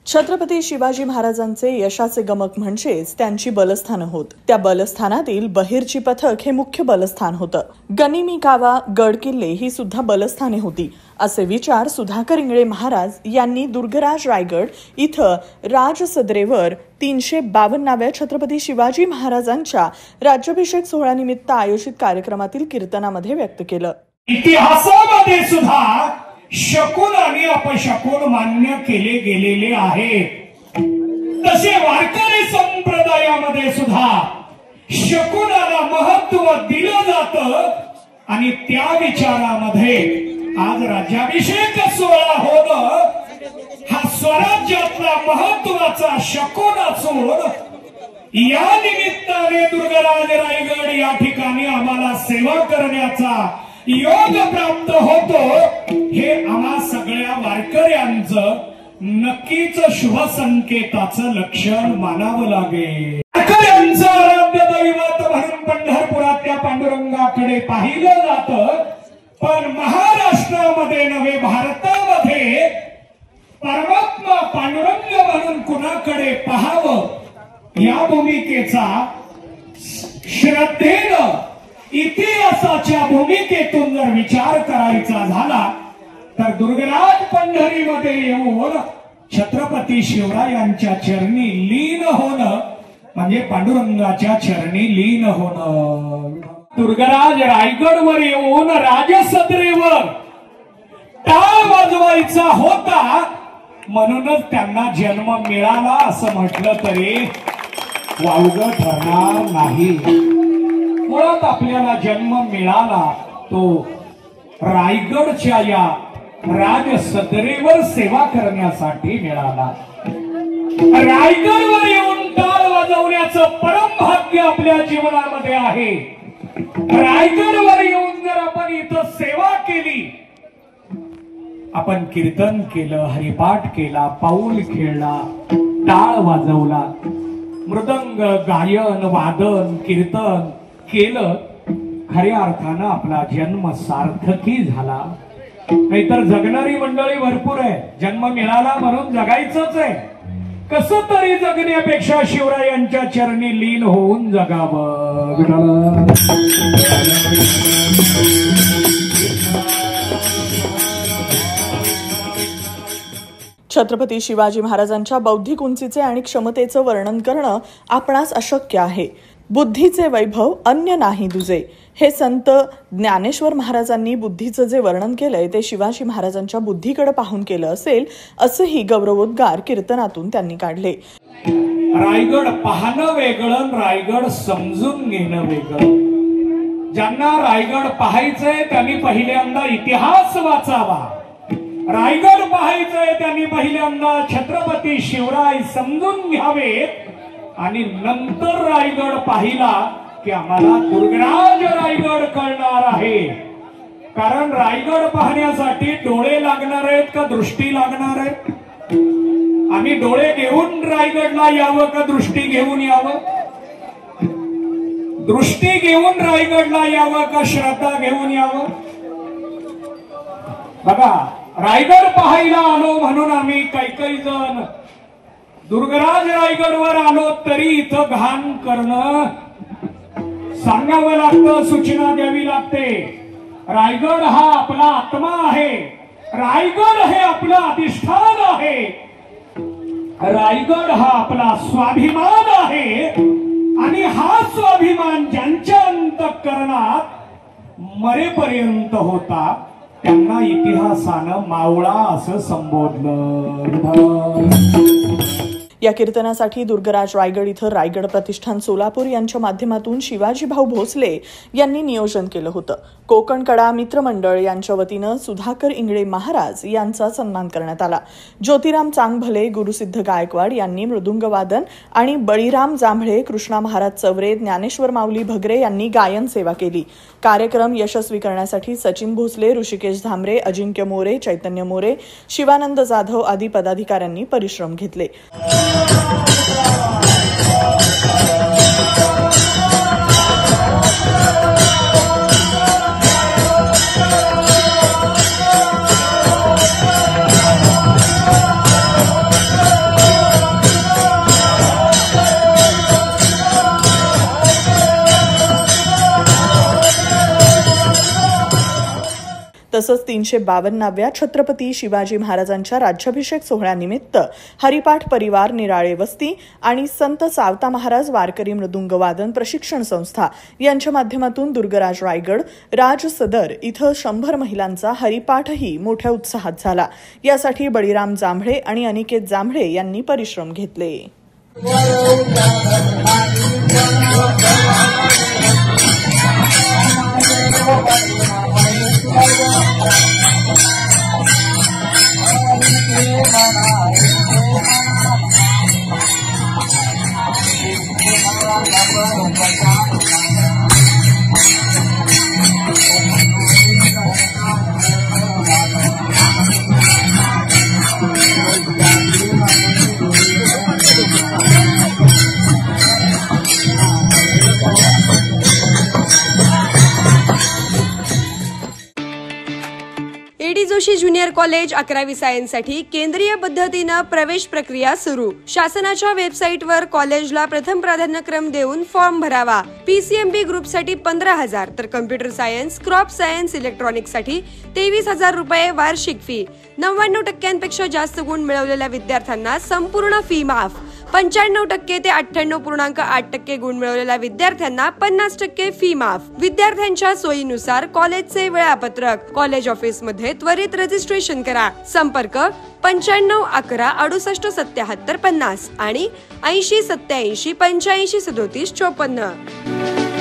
छत्रपती शिवाजी महाराजांचे यशाचे गमक म्हणजेच त्यांची बलस्थानं होत. त्या बलस्थानातील बहिर्ची पथक हे मुख्य बलस्थान होतं. गनिमी कावा, गड किल्ले ही सुद्धा बलस्थाने होती, असे विचार सुधाकर इंगळे महाराज यांनी दुर्गराज रायगड इथं राजसदरेवर 352व्या छत्रपती शिवाजी महाराजांच्या राज्याभिषेक सोहळ्यानिमित्त आयोजित कार्यक्रमातील कीर्तनामध्ये व्यक्त केलं. इतिहासामध्ये सुद्धा शकुन आणि अपशकुन मान्य केले गेलेले आहेत. तसे वारकरी संप्रदायामध्ये सुद्धा शकुनाला महत्व दिलं जातं आणि त्या विचारामध्ये आज राज्याभिषेक सोहळा होणं हा स्वराज्यातला महत्वाचा शकुन असून या निमित्ताने दुर्गराज रायगड या ठिकाणी आम्हाला सेवा करण्याचा योग प्राप्त होतो. हे आम्हा सगळ्या वारकऱ्यांचं नक्कीच शुभ संकेताचं लक्षण मानावं लागेल. वारकऱ्यांचं आराध्य दैवत म्हणून पंढरपुरात त्या पांडुरंगाकडे पाहिलं जातं, पण महाराष्ट्रामध्ये नव्हे भारतामध्ये परमात्मा पांडुरंग म्हणून कुणाकडे पाहावं या भूमिकेचा श्रद्धेनं इतिहासाच्या भूमिकेतून जर विचार करायचा झाला तर दुर्गराज पंढरीमध्ये येऊन छत्रपती शिवरायांच्या चरणी लीन होणं म्हणजे पांडुरंगाच्या चरणी लीन होणं. दुर्गराज रायगडवर येऊन राजसदरेवर टाळ वाजवायचा होता म्हणूनच त्यांना जन्म मिळाला असं म्हटलं तरी वावगं ठरणार नाही. मुळात आपल्याला जन्म मिळाला तो रायगडच्या या राजसदरेवर सेवा करण्यासाठी मिळाला. रायगडवर येऊन टाळ वाजवण्याचं परम भाग्य आपल्या जीवनामध्ये आहे. रायगडवर येऊन जर आपण इथं सेवा केली, आपण कीर्तन केलं, हरिपाठ केला, पाऊल खेळला, टाळ वाजवला, मृदंग, गायन, वादन, कीर्तन केलं, खऱ्या अर्थानं आपला जन्म सार्थकी झाला. नाहीतर जगणारी मंडळी भरपूर आहे. जन्म मिळाला म्हणून जगायचंच आहे. कसं तरी जगण्यापेक्षा शिवरायांच्या चरणी लीन होऊन जगावं. छत्रपती शिवाजी महाराजांच्या बौद्धिक उंचीचे आणि क्षमतेचं वर्णन करणं आपणास अशक्य आहे. बुद्धीचे वैभव अन्य नाही दुजे, हे संत ज्ञानेश्वर महाराजांनी बुद्धीचं जे वर्णन केलंय ते शिवाजी महाराजांच्या बुद्धीकडे पाहून केलं असेल, असंही गौरवोद्गार कीर्तनातून त्यांनी काढले. रायगड पाहणं वेगळं, रायगड समजून घेणं वेगळं. ज्यांना रायगड पाहायचंय त्यांनी पहिल्यांदा इतिहास वाचावा. रायगड पाहायचंय त्यांनी पहिल्यांदा छत्रपती शिवराय समजून घ्यावेत आणि नंतर रायगड पाहिला की आम्हाला दुर्गराज रायगड कळणार आहे. कारण रायगड पाहण्यासाठी डोळे लागणार आहेत का दृष्टी लागणार आहे? आम्ही डोळे घेऊन रायगडला यावं का दृष्टी घेऊन यावं? दृष्टी घेऊन रायगडला यावं का श्रद्धा घेऊन यावं? बघा, रायगड पाहायला आलो म्हणून आम्ही काही जण दुर्गराज रायगडवर आलो तरी इथं घाण करणं सांगावं लागतं, सूचना द्यावी लागते. रायगड हा आपला आत्मा आहे. रायगड हे आपलं अधिष्ठान आहे. रायगड हा आपला स्वाभिमान आहे आणि हा स्वाभिमान ज्यांच्या अंतःकरणात मरेपर्यंत होता त्यांना इतिहासानं मावळा असं संबोधलं. या कीर्तनासाठी दुर्गराज रायगड इथं रायगड प्रतिष्ठान सोलापूर यांच्या माध्यमातून शिवाजीभाऊ भोसले यांनी नियोजन केलं होतं. कोकण कडा मित्रमंडळ यांच्या वतीनं सुधाकर इंगळे महाराज यांचा सन्मान करण्यात आला. ज्योतिराम चांगभले, गुरुसिद्ध गायकवाड यांनी मृदुंग वादन आणि बळीराम जांभळे, कृष्णा महाराज चवरे, ज्ञानेश्वर माऊली भगरे यांनी गायन सेवा केली. कार्यक्रम यशस्वी करण्यासाठी सचिन भोसले, ऋषिकेश धामरे, अजिंक्य मोरे, चैतन्य मोरे, शिवानंद जाधव आदी पदाधिकाऱ्यांनी परिश्रम घेतले. तसंच 352व्या छत्रपती शिवाजी महाराजांच्या राज्याभिषेक सोहळ्यानिमित्त हरिपाठ परिवार निराळे वस्ती आणि संत सावता महाराज वारकरी मृदुंग वादन प्रशिक्षण संस्था यांच्या माध्यमातून दुर्गराज रायगड राज सदर इथं 100 महिलांचा हरिपाठही मोठ्या उत्साहात झाला. यासाठी बळीराम जांभळे आणि अनिकेत जांभळे यांनी परिश्रम घेतले. एडी जोशी ज्युनियर कॉलेज 11वी सायन्ससाठी केंद्रीय पद्धतीनं प्रवेश प्रक्रिया सुरू. शासनाच्या वेबसाईटवर कॉलेजला प्रथम प्राधान्यक्रम देऊन फॉर्म भरावा. पीसीएमबी ग्रुपसाठी 15,000 तर कम्प्युटर सायन्स, क्रॉप सायन्स, इलेक्ट्रॉनिक्ससाठी 23,000 रुपये वार्षिक फी. 99% जास्त गुण मिळवलेल्या विद्यार्थ्यांना संपूर्ण फी माफ. 95% ते 98.8% गुण मिळवलेल्या विद्यार्थ्यांना 50% फी माफ. विद्यार्थ्यांच्या सोयीनुसार कॉलेजचे वेळापत्रक. कॉलेज ऑफिस मध्ये त्वरित रजिस्ट्रेशन करा. संपर्क 95 11 68 77 50 आणि 80 87 85 37 54.